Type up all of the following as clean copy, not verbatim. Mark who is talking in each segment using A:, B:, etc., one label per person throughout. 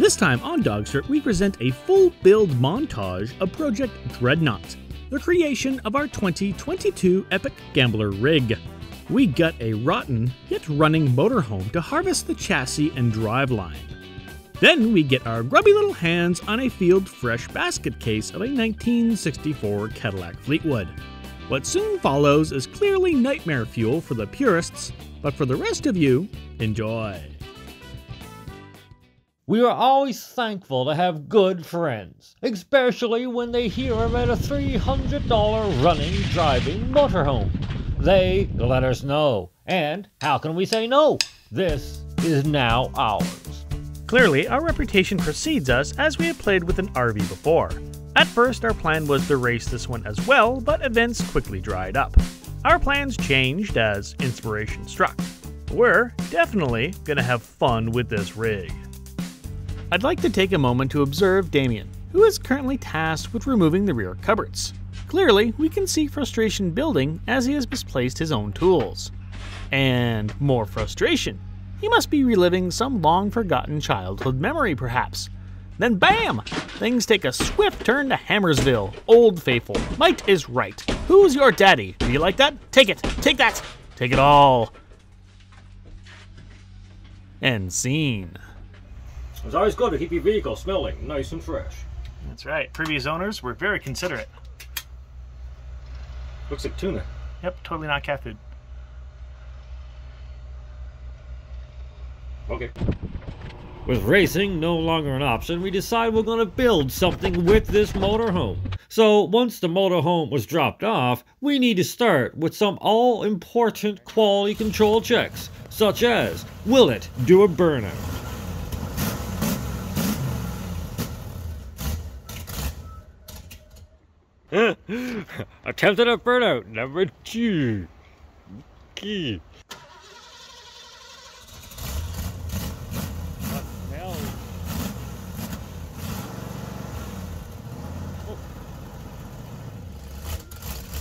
A: This time on DawgStrip, we present a full build montage of Project Dreadnought, the creation of our 2022 Epic Gambler rig. We gut a rotten, yet running motorhome to harvest the chassis and driveline. Then we get our grubby little hands on a field fresh basket case of a 1964 Cadillac Fleetwood. What soon follows is clearly nightmare fuel for the purists, but for the rest of you, enjoy.
B: We are always thankful to have good friends, especially when they hear about a $300 running, driving motorhome. They let us know, and how can we say no? This is now ours.
A: Clearly, our reputation precedes us as we have played with an RV before. At first, our plan was to race this one as well, but events quickly dried up. Our plans changed as inspiration struck. We're definitely gonna have fun with this rig. I'd like to take a moment to observe Damien, who is currently tasked with removing the rear cupboards. Clearly, we can see frustration building as he has misplaced his own tools. And more frustration. He must be reliving some long-forgotten childhood memory, perhaps. Then bam! Things take a swift turn to Hammersville. Old Faithful. Might is right. Who's your daddy? Do you like that? Take it! Take that! Take it all! End scene.
B: It's always good to keep your vehicle smelling nice and fresh.
A: That's right. Previous owners were very considerate.
B: Looks like tuna.
A: Yep, totally not cat food.
B: Okay. With racing no longer an option, we decided we're going to build something with this motorhome. So once the motorhome was dropped off, we need to start with some all-important quality control checks, such as, will it do a burnout? Attempted a burnout number 2. Key.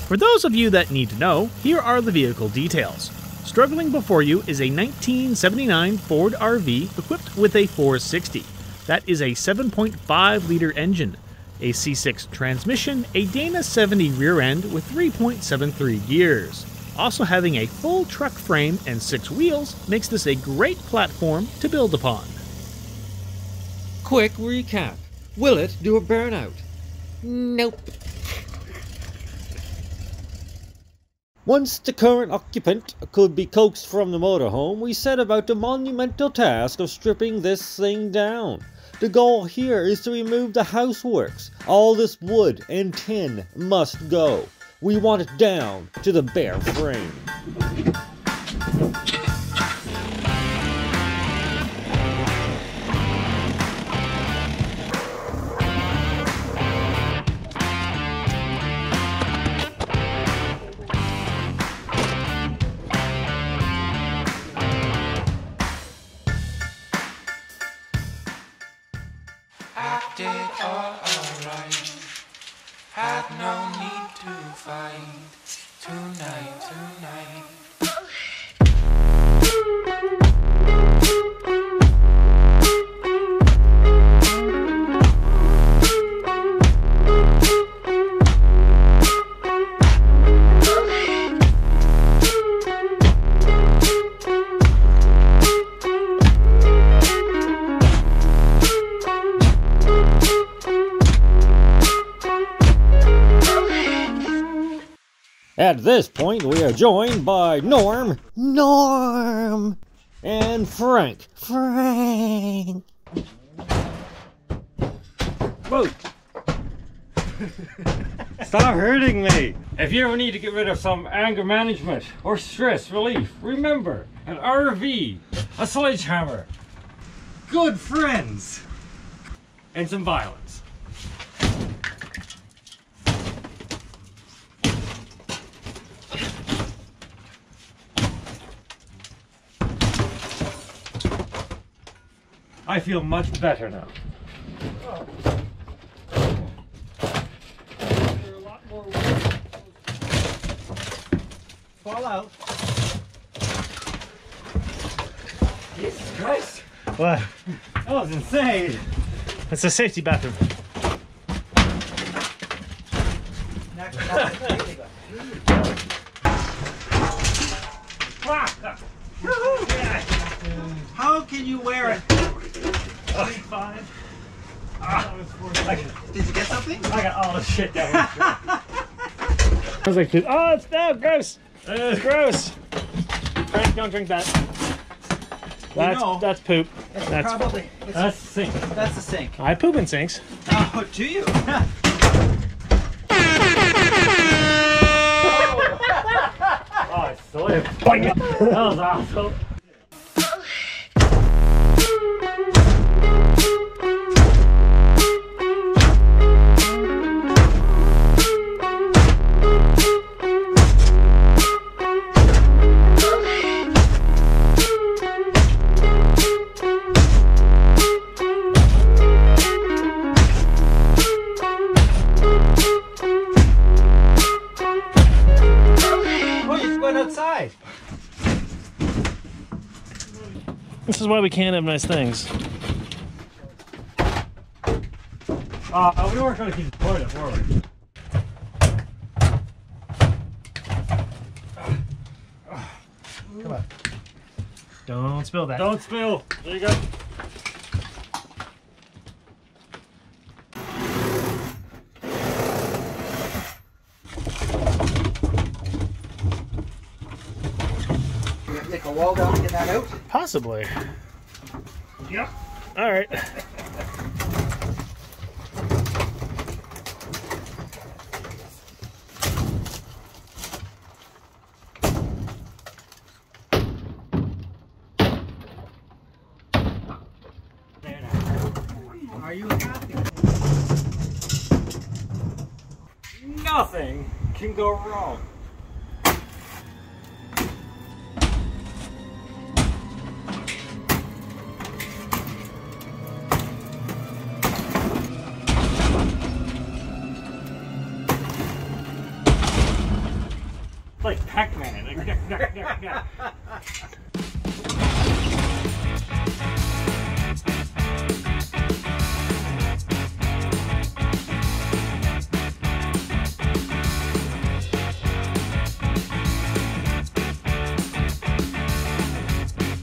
A: For those of you that need to know, here are the vehicle details. Struggling before you is a 1979 Ford RV equipped with a 460. That is a 7.5-liter engine, a C6 transmission, a Dana 70 rear end with 3.73 gears. Also having a full truck frame and 6 wheels makes this a great platform to build upon.
B: Quick recap. Will it do a burnout? Nope. Once the current occupant could be coaxed from the motorhome, we set about the monumental task of stripping this thing down. The goal here is to remove the houseworks. All this wood and tin must go. We want it down to the bare frame.
C: Did all alright. Had no need to fight tonight.
B: At this point, we are joined by Norm, and Frank, Whoa! Stop hurting me! If you ever need to get rid of some anger management or stress relief, remember, an RV, a sledgehammer, good friends, and some violence. I feel much better now. Fall out. Jesus Christ! What? That was insane.
A: It's a safety bathroom.
D: How can you wear it?
A: Fine.
D: Did you get something?
A: I got all this shit down. I was like, oh, it's no, gross. It's gross. Frank, don't drink that. That's poop. That's
D: Probably.
A: That's the sink.
D: That's the sink.
A: I poop in sinks.
D: Oh, do you?
A: Oh, I slipped. That was awesome.
D: Outside.
A: This is why we can't have nice things. We weren't going to keep the toilet forward. Come on. Don't spill that. Don't spill. There you go.
D: Take a wall down to get that out?
A: Possibly. Yep. All right.
D: Are you happy?
B: Nothing can go wrong.
A: Like Pac-Man.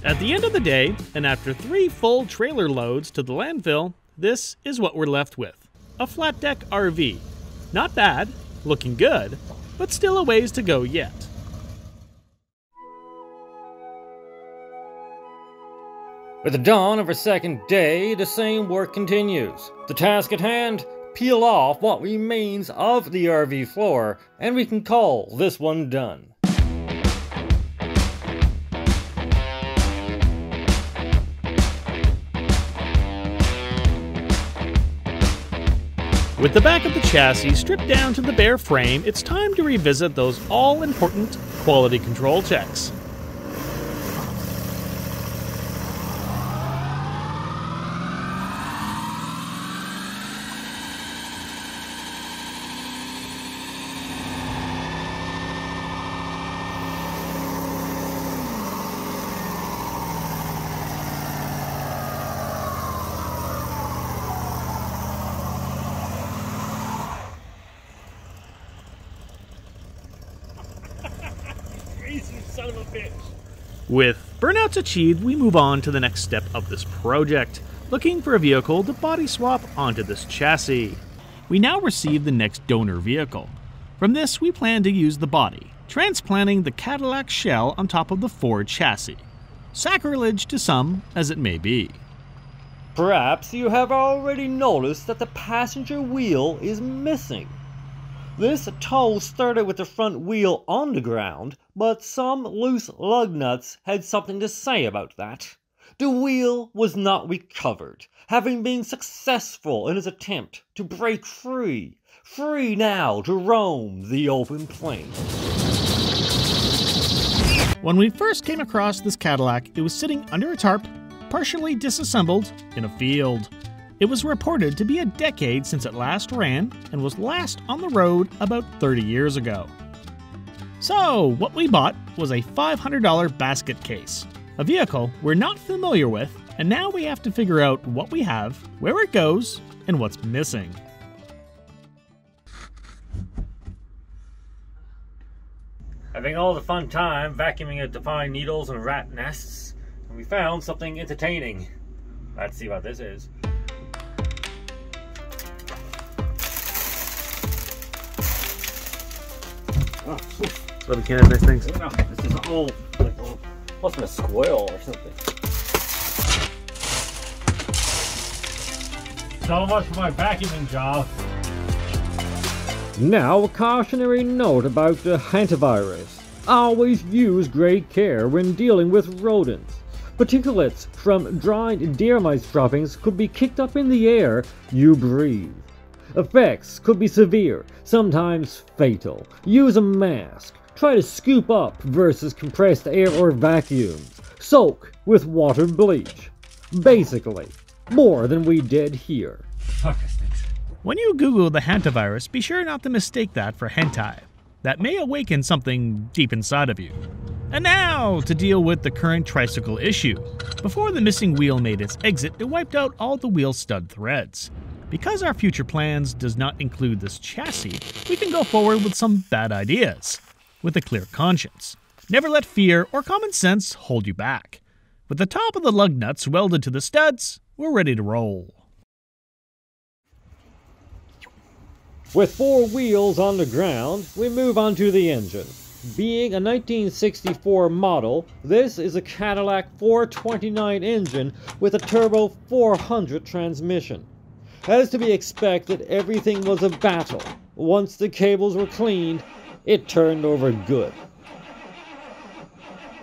A: At the end of the day, and after 3 full trailer loads to the landfill, this is what we're left with. A flat deck RV. Not bad, looking good, but still a ways to go yet.
B: With the dawn of our second day, the same work continues. The task at hand, peel off what remains of the RV floor, and we can call this one done.
A: With the back of the chassis stripped down to the bare frame, it's time to revisit those all-important quality control checks. Son of a bitch. With burnouts achieved, we move on to the next step of this project, looking for a vehicle to body swap onto this chassis. We now receive the next donor vehicle. From this, we plan to use the body, transplanting the Cadillac shell on top of the Ford chassis. Sacrilege to some, as it may be.
B: Perhaps you have already noticed that the passenger wheel is missing. This tow started with the front wheel on the ground, but some loose lug nuts had something to say about that. The wheel was not recovered, having been successful in its attempt to break free now to roam the open plain.
A: When we first came across this Cadillac, it was sitting under a tarp, partially disassembled, in a field. It was reported to be a decade since it last ran and was last on the road about 30 years ago. So, what we bought was a $500 basket case. A vehicle we're not familiar with, and now we have to figure out what we have, where it goes, and what's missing.
B: Having all the fun time vacuuming out to find needles and rat nests, and we found something entertaining. Let's see what this is. Oh,
A: So we can't have nice things.
B: no, this is all like must have been a squirrel or something. So much for my vacuuming job. Now, a cautionary note about the hantavirus. Always use great care when dealing with rodents. Particulates from dried deer mice droppings could be kicked up in the air you breathe. Effects could be severe, sometimes fatal. Use a mask. Try to scoop up versus compressed air or vacuums. Soak with water bleach. Basically, more than we did here. Fuck this thing.
A: When you Google the hantavirus, be sure not to mistake that for hentai. That may awaken something deep inside of you. And now, to deal with the current tricycle issue. Before the missing wheel made its exit, it wiped out all the wheel stud threads. Because our future plans does not include this chassis, we can go forward with some bad ideas. With a clear conscience. Never let fear or common sense hold you back. With the top of the lug nuts welded to the studs, we're ready to roll.
B: With 4 wheels on the ground, we move on to the engine. Being a 1964 model, this is a Cadillac 429 engine with a turbo 400 transmission. As to be expected, everything was a battle. Once the cables were cleaned, it turned over good.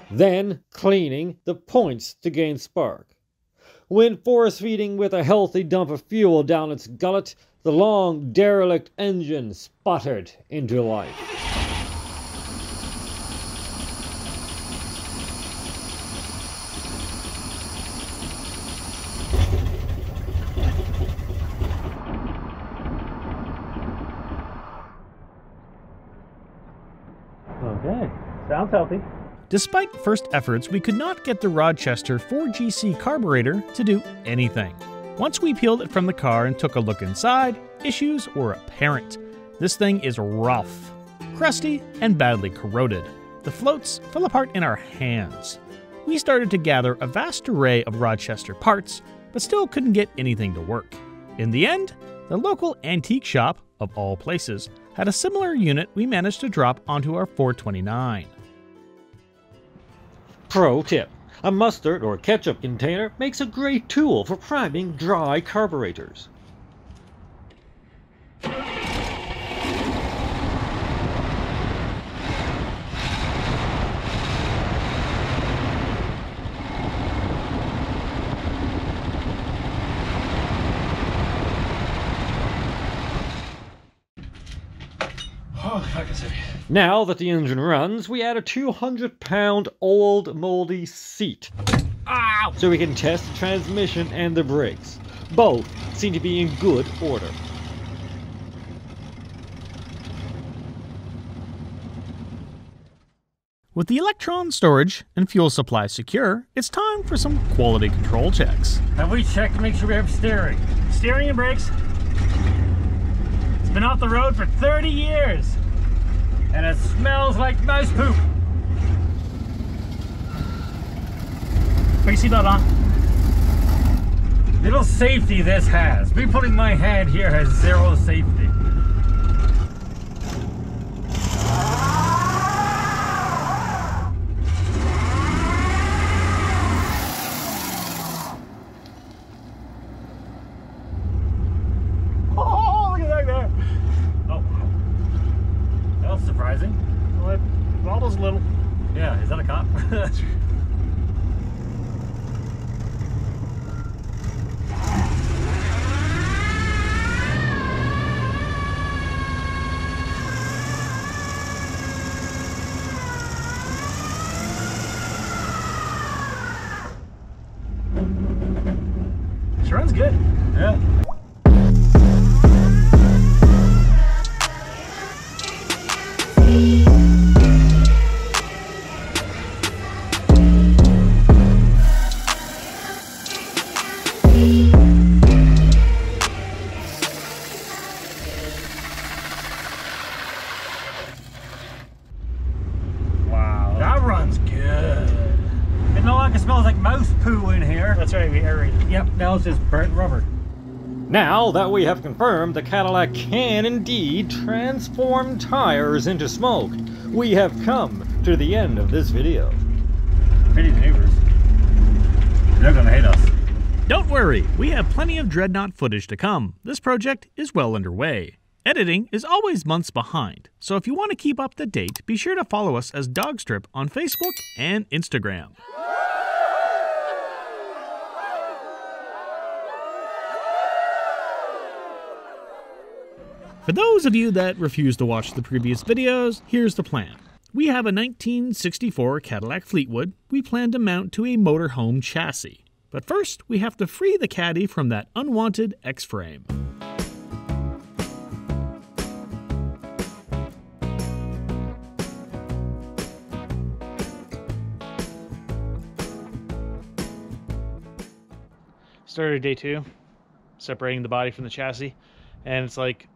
B: Then, cleaning the points to gain spark. When force-feeding with a healthy dump of fuel down its gullet, the long, derelict engine sputtered into life. Okay, sounds healthy.
A: Despite first efforts, we could not get the Rochester 4GC carburetor to do anything. Once we peeled it from the car and took a look inside, issues were apparent. This thing is rough, crusty, and badly corroded. The floats fell apart in our hands. We started to gather a vast array of Rochester parts, but still couldn't get anything to work. In the end, the local antique shop, of all places, had a similar unit we managed to drop onto our 429.
B: Pro tip. A mustard or ketchup container makes a great tool for priming dry carburetors. Now that the engine runs, we add a 200-pound old moldy seat. Ow! So we can test the transmission and the brakes. Both seem to be in good order.
A: With the electron storage and fuel supply secure, it's time for some quality control checks.
B: Have we checked to make sure we have steering? Steering and brakes. It's been off the road for 30 years. And it smells like mouse poop.
A: Put your seatbelt on.
B: Little safety this has. Me putting my hand here has zero safety. Oh, look at that there. Oh, that was surprising.
A: Well, it wobbles a little.
B: Yeah, is that a cop?
A: Sure runs good.
B: Yeah.
E: in here.
A: That's right, we aerated.
E: Yep, now it's just burnt rubber.
B: Now that we have confirmed the Cadillac can indeed transform tires into smoke, we have come to the end of this video.
E: Pity the neighbors. They're gonna hate us.
A: Don't worry, we have plenty of Dreadnought footage to come. This project is well underway. Editing is always months behind, so if you want to keep up to date, be sure to follow us as DawgStrip on Facebook and Instagram. For those of you that refuse to watch the previous videos, here's the plan. We have a 1964 Cadillac Fleetwood we plan to mount to a motorhome chassis. But first, we have to free the Caddy from that unwanted X-frame. Started day 2, separating the body from the chassis, and it's like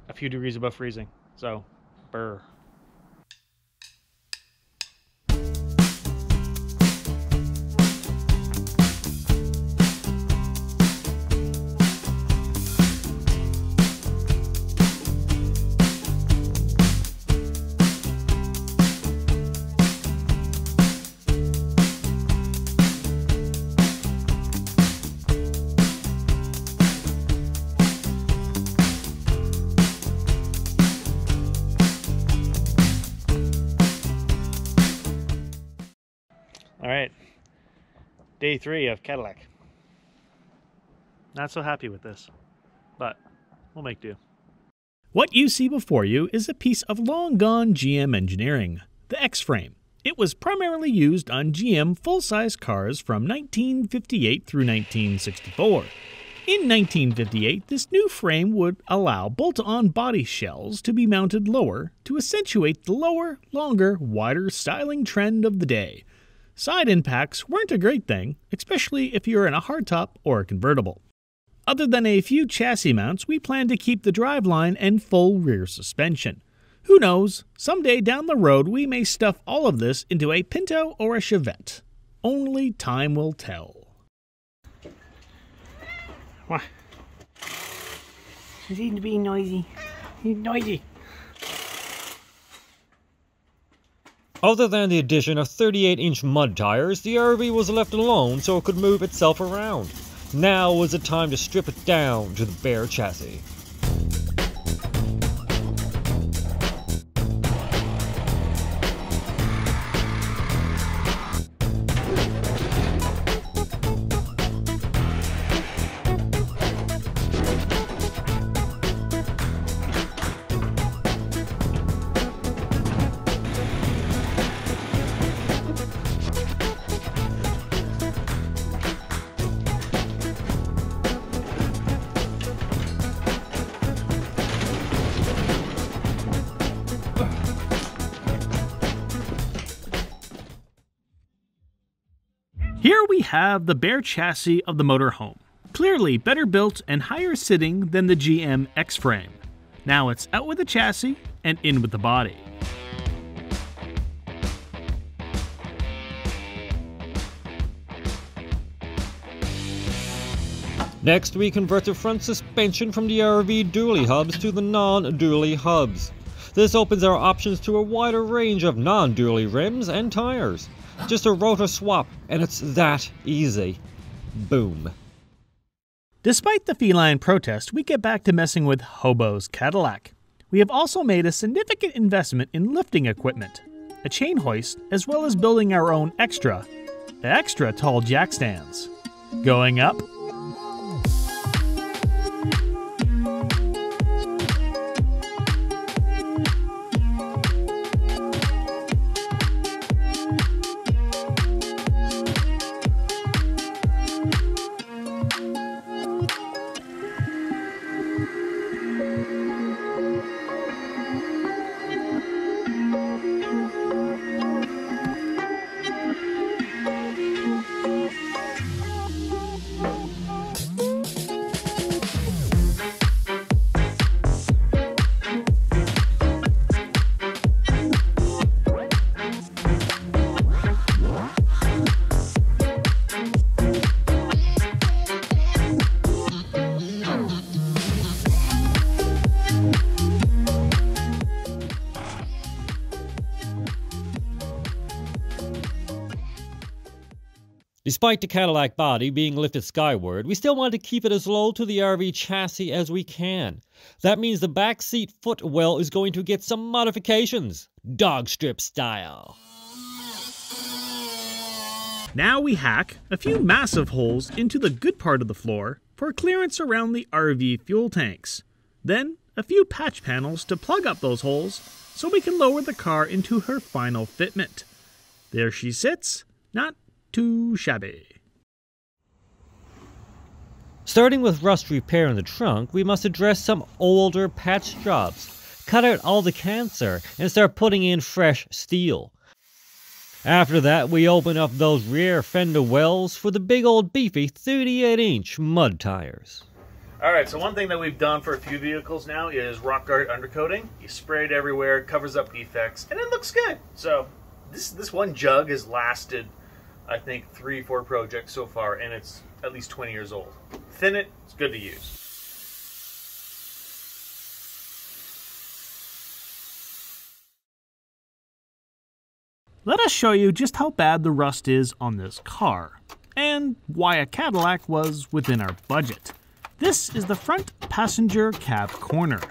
A: a few degrees above freezing, so brr. All right, day 3 of Cadillac. Not so happy with this, but we'll make do. What you see before you is a piece of long-gone GM engineering, the X-frame. It was primarily used on GM full-size cars from 1958 through 1964. In 1958, this new frame would allow bolt-on body shells to be mounted lower to accentuate the lower, longer, wider styling trend of the day. Side impacts weren't a great thing, especially if you're in a hardtop or a convertible. Other than a few chassis mounts, we plan to keep the driveline and full rear suspension. Who knows, someday down the road we may stuff all of this into a Pinto or a Chevette. Only time will tell. What?
F: It seems to be noisy. He's noisy.
B: Other than the addition of 38-inch mud tires, the RV was left alone so it could move itself around. Now was the time to strip it down to the bare chassis.
A: Here we have the bare chassis of the motorhome. Clearly better built and higher sitting than the GM X-frame. Now it's out with the chassis and in with the body.
B: Next, we convert the front suspension from the RV dually hubs to the non-dually hubs. This opens our options to a wider range of non-dually rims and tires. Just a rotor swap, and it's that easy. Boom.
A: Despite the feline protest, we get back to messing with Hobo's Cadillac. We have also made a significant investment in lifting equipment, a chain hoist, as well as building our own extra tall jack stands. Going up,
B: Despite the Cadillac body being lifted skyward, we still want to keep it as low to the RV chassis as we can. That means the back seat footwell is going to get some modifications, DawgStrip style.
A: Now we hack a few massive holes into the good part of the floor for clearance around the RV fuel tanks. Then a few patch panels to plug up those holes so we can lower the car into her final fitment. There she sits, not too shabby.
B: Starting with rust repair in the trunk, we must address some older patch jobs, cut out all the cancer, and start putting in fresh steel. After that, we open up those rear fender wells for the big old beefy 38-inch mud tires.
A: Alright, so one thing that we've done for a few vehicles now is rock guard undercoating. You spray it everywhere, covers up defects, and it looks good. So this one jug has lasted, I think, 3-4 projects so far, and it's at least 20 years old. Thin it, it's good to use. Let us show you just how bad the rust is on this car, and why a Cadillac was within our budget. This is the front passenger cab corner.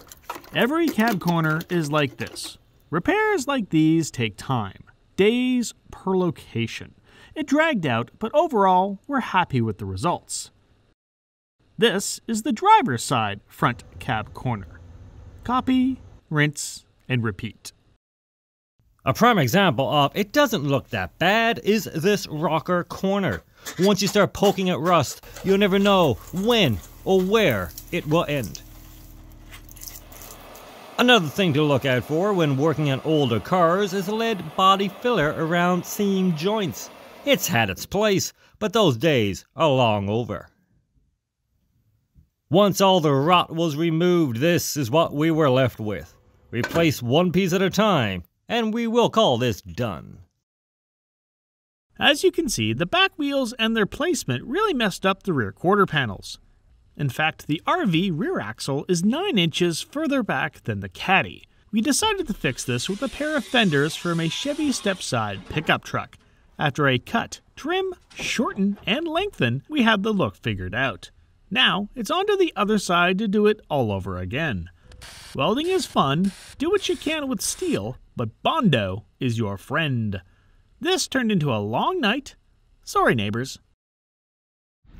A: Every cab corner is like this. Repairs like these take time, days per location. It dragged out, but overall, we're happy with the results. This is the driver's side front cab corner. Copy, rinse, and repeat.
B: A prime example of it doesn't look that bad is this rocker corner. Once you start poking at rust, you'll never know when or where it will end. Another thing to look out for when working on older cars is lead body filler around seam joints. It's had its place, but those days are long over. Once all the rot was removed, this is what we were left with. Replace one piece at a time, and we will call this done.
A: As you can see, the back wheels and their placement really messed up the rear quarter panels. In fact, the RV rear axle is 9 inches further back than the Caddy. We decided to fix this with a pair of fenders from a Chevy stepside pickup truck. After a cut, trim, shorten, and lengthen, we had the look figured out. Now, it's on to the other side to do it all over again. Welding is fun, do what you can with steel, but Bondo is your friend. This turned into a long night. Sorry, neighbors.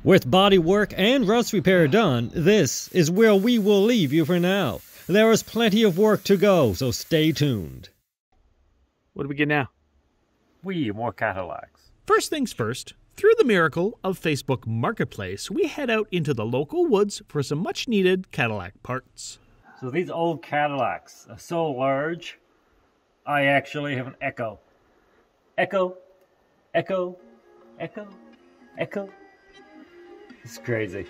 B: With body work and rust repair done, this is where we will leave you for now. There is plenty of work to go, so stay tuned.
A: What do we get now?
E: More Cadillacs.
A: First things first, through the miracle of Facebook Marketplace, we head out into the local woods for some much-needed Cadillac parts.
E: So these old Cadillacs are so large, I actually have an echo. Echo, echo, echo, echo. It's crazy.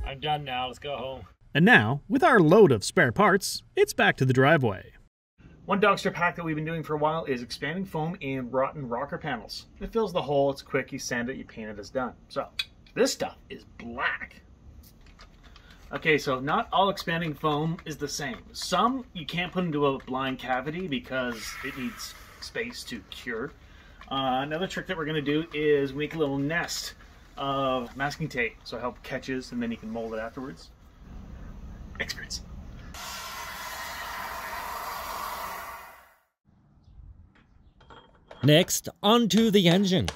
E: I'm done now, let's go home.
A: And now, with our load of spare parts, it's back to the driveway. One DawgStrip hack that we've been doing for a while is expanding foam in rotten rocker panels. It fills the hole, it's quick, you sand it, you paint it, it's done. So, this stuff is black. Okay, so not all expanding foam is the same. Some you can't put into a blind cavity because it needs space to cure. Another trick that we're going to do is make a little nest of masking tape so it helps catches and then you can mold it afterwards. Experts.
B: Next, onto the engine.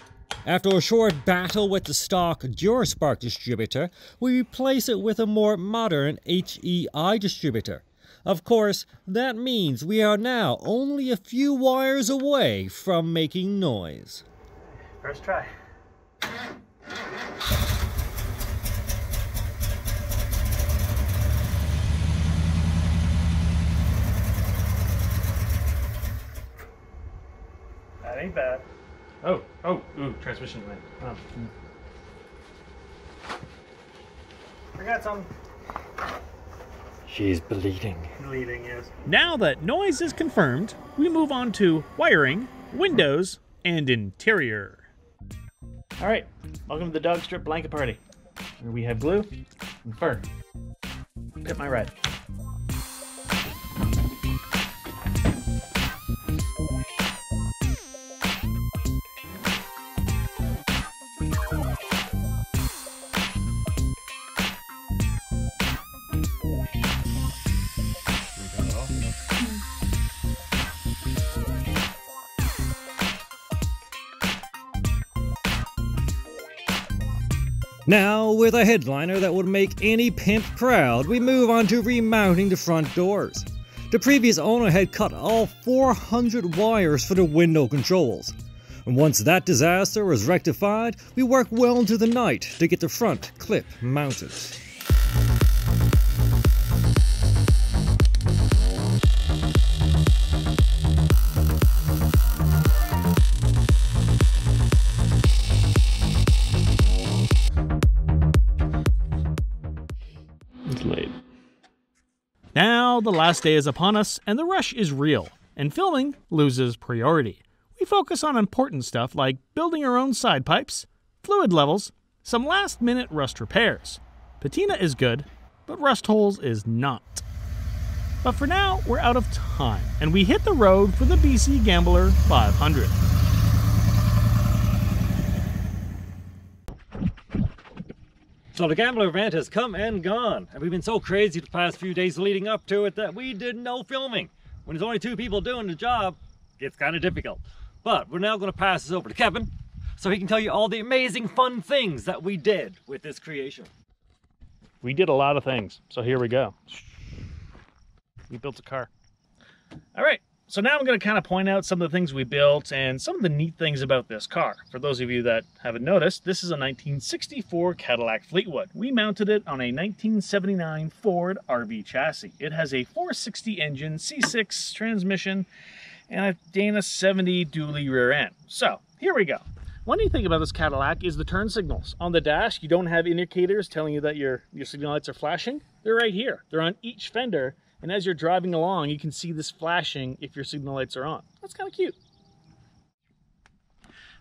B: After a short battle with the stock DuraSpark distributor, we replace it with a more modern HEI distributor. Of course, that means we are now only a few wires away from making noise.
A: First try. That ain't bad. Oh, transmission went. Oh. Forgot something.
B: She's bleeding.
A: Bleeding, yes. Now that noise is confirmed, we move on to wiring, windows, and interior. All right, welcome to the DawgStrip blanket party, where we have glue and fur. Pit my ride.
B: Now, with a headliner that would make any pimp proud, we move on to remounting the front doors. The previous owner had cut all 400 wires for the window controls. And once that disaster was rectified, we worked well into the night to get the front clip mounted.
A: Now the last day is upon us and the rush is real, and filming loses priority. We focus on important stuff like building our own side pipes, fluid levels, some last minute rust repairs. Patina is good, but rust holes is not. But for now, we're out of time, and we hit the road for the BC Gambler 500.
B: So the Gambler event has come and gone, and we've been so crazy the past few days leading up to it that we did no filming. When there's only 2 people doing the job, it's kind of difficult. But we're now going to pass this over to Kevin, so he can tell you all the amazing fun things that we did with this creation.
A: We did a lot of things, so here we go. We built a car. All right, so now I'm going to kind of point out some of the things we built and some of the neat things about this car. For those of you that haven't noticed, this is a 1964 Cadillac Fleetwood. We mounted it on a 1979 Ford RV chassis. It has a 460 engine, C6 transmission, and a Dana 70 dually rear end. So here we go. One neat thing about this Cadillac is the turn signals. On the dash, you don't have indicators telling you that your signal lights are flashing. They're right here. They're on each fender. And as you're driving along, you can see this flashing if your signal lights are on. That's kind of cute.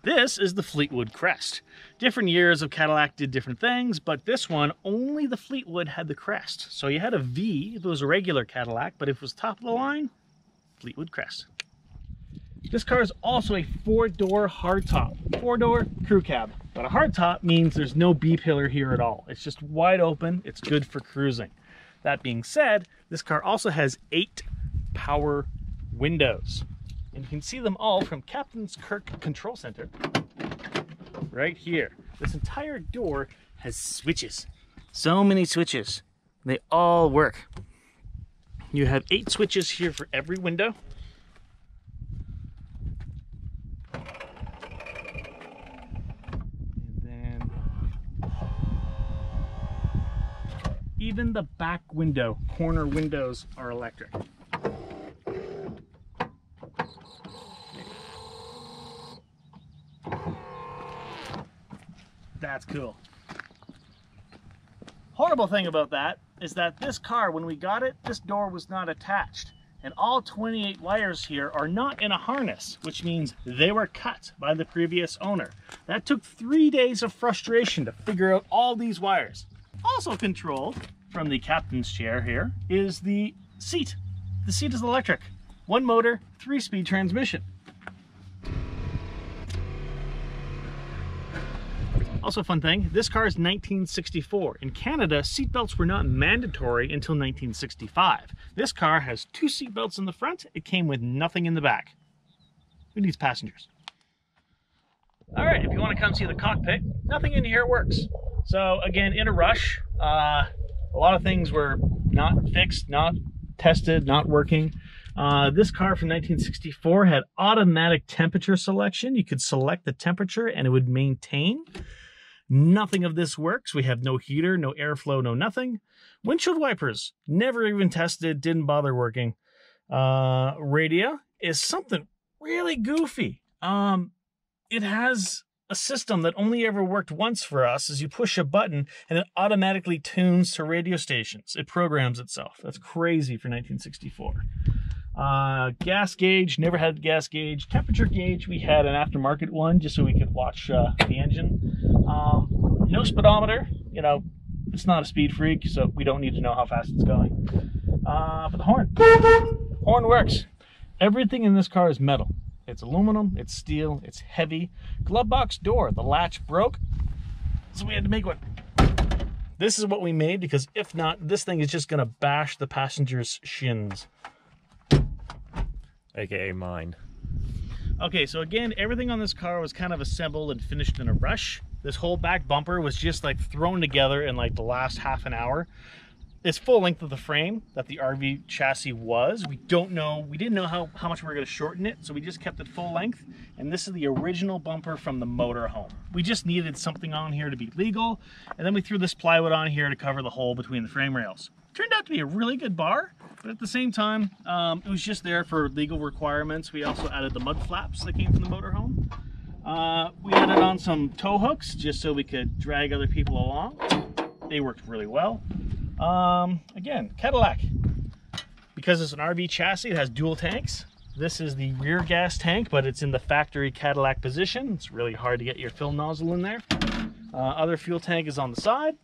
A: This is the Fleetwood crest. Different years of Cadillac did different things, but this one, only the Fleetwood had the crest. So you had a V if it was a regular Cadillac, but if it was top of the line, Fleetwood crest. This car is also a 4-door hardtop, 4-door crew cab. But a hardtop means there's no B-pillar here at all. It's just wide open. It's good for cruising. That being said, this car also has 8 power windows. And you can see them all from Captain's Kirk Control Center right here. This entire door has switches. So many switches. They all work. You have 8 switches here for every window. Even the back window, corner windows are electric. That's cool. Horrible thing about that is that this car, when we got it, this door was not attached. And all 28 wires here are not in a harness, which means they were cut by the previous owner. That took 3 days of frustration to figure out all these wires. Also controlled from the captain's chair here is the seat. The seat is electric. 1 motor, 3-speed transmission. Also a fun thing, this car is 1964. In Canada, seatbelts were not mandatory until 1965. This car has 2 seatbelts in the front. It came with nothing in the back. Who needs passengers? All right, if you want to come see the cockpit, nothing in here works. So again, in a rush, a lot of things were not fixed, not tested, not working. This car from 1964 had automatic temperature selection. You could select the temperature and it would maintain. Nothing of this works. We have no heater, no airflow, no nothing. Windshield wipers, never even tested, didn't bother working. Radio is something really goofy. It has a system that only ever worked once for us is you push a button and it automatically tunes to radio stations. It programs itself. That's crazy for 1964. Gas gauge, never had a gas gauge. Temperature gauge, we had an aftermarket one just so we could watch the engine. No speedometer, you know, it's not a speed freak, so we don't need to know how fast it's going. But the horn works. Everything in this car is metal. It's aluminum, it's steel, it's heavy. Glove box door, the latch broke, so we had to make one. This is what we made because if not, this thing is just gonna bash the passenger's shins.
E: AKA mine.
A: Okay, so again, everything on this car was kind of assembled and finished in a rush. This whole back bumper was just like thrown together in like the last half an hour. It's full length of the frame that the RV chassis was. We didn't know how much we were going to shorten it, so we just kept it full length. And this is the original bumper from the motorhome. We just needed something on here to be legal, and then we threw this plywood on here to cover the hole between the frame rails. Turned out to be a really good bar, but at the same time, it was just there for legal requirements. We also added the mud flaps that came from the motorhome. We added on some tow hooks just so we could drag other people along. They worked really well. Again, Cadillac. Because it's an RV chassis, it has dual tanks. This is the rear gas tank, but it's in the factory Cadillac position. It's really hard to get your fill nozzle in there. Other fuel tank is on the side.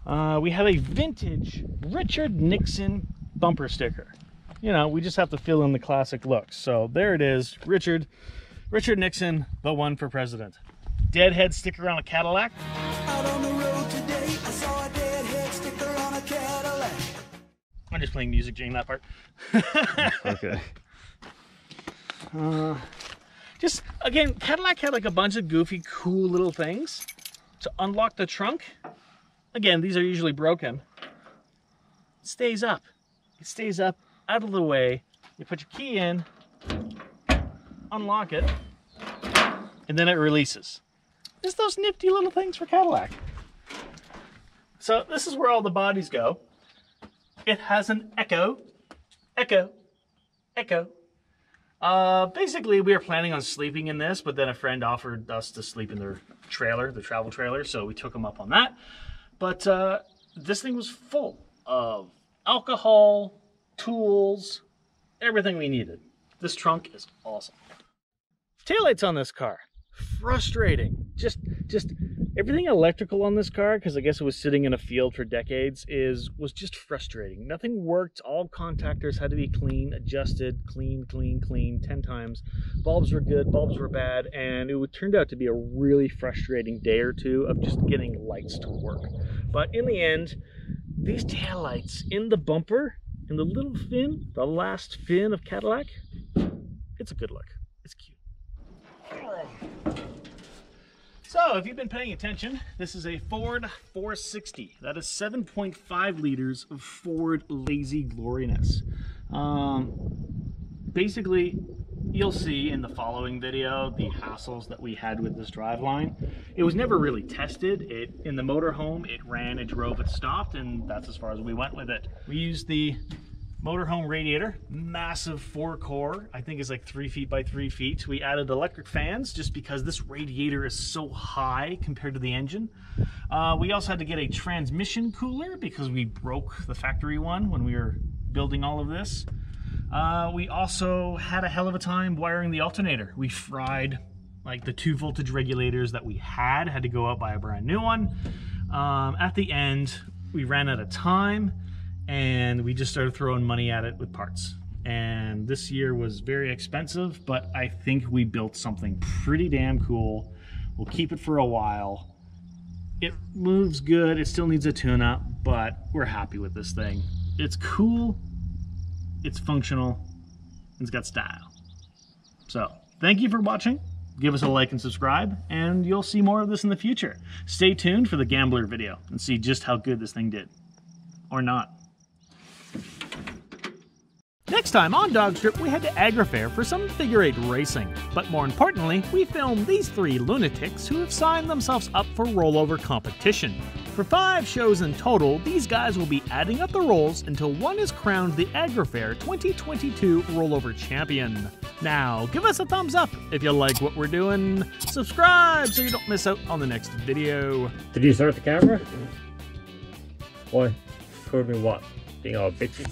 A: We have a vintage Richard Nixon bumper sticker. You know, we just have to fill in the classic looks. So there it is, Richard Nixon, the one for president. Deadhead sticker on a Cadillac.
G: Out on the road today, I saw a deadhead sticker on a Cadillac.
A: I'm just playing music during that part.
E: Okay.
A: Just, again, Cadillac had like a bunch of goofy, cool little things. To unlock the trunk, again, these are usually broken. It stays up. It stays up, out of the way. You put your key in, unlock it, and then it releases. Just those nifty little things for Cadillac. So this is where all the bodies go. It has an echo. Basically, we were planning on sleeping in this, but then a friend offered us to sleep in their trailer, the travel trailer, so we took them up on that. But this thing was full of alcohol, tools, everything we needed. This trunk is awesome. Taillights on this car, frustrating. Just everything electrical on this car, because I guess it was sitting in a field for decades, was just frustrating. Nothing worked. All contactors had to be clean, adjusted, clean 10 times. Bulbs were good, bulbs were bad, and it turned out to be a really frustrating day or two of just getting lights to work. But in the end, these taillights in the bumper, in the little fin, the last fin of Cadillac, it's a good look. It's cute. So, if you've been paying attention, this is a Ford 460. That is 7.5 liters of Ford lazy gloriness. Basically, you'll see in the following video the hassles that we had with this driveline. It was never really tested. In the motorhome, it ran, it drove, it stopped, and that's as far as we went with it. We used the motorhome radiator, massive 4-core, I think it's like 3 feet by 3 feet. We added electric fans just because this radiator is so high compared to the engine. We also had to get a transmission cooler because we broke the factory one when we were building all of this. We also had a hell of a time wiring the alternator. We fried like the 2 voltage regulators that we had to go out buy a brand new one. At the end, we ran out of time, and we just started throwing money at it with parts. And this year was very expensive, but I think we built something pretty damn cool. We'll keep it for a while. It moves good, it still needs a tune-up, but we're happy with this thing. It's cool, it's functional, and it's got style. So, thank you for watching. Give us a like and subscribe, and you'll see more of this in the future. Stay tuned for the Gambler video and see just how good this thing did. Or not. Next time on DawgStrip, we head to Agrifair for some figure 8 racing. But more importantly, we filmed these 3 lunatics who have signed themselves up for rollover competition. For 5 shows in total, these guys will be adding up the rolls until one is crowned the AgriFair 2022 Rollover Champion. Now, give us a thumbs up if you like what we're doing. Subscribe so you don't miss out on the next video.
E: Did you start the camera? Why? Heard me what? Being all bitchy?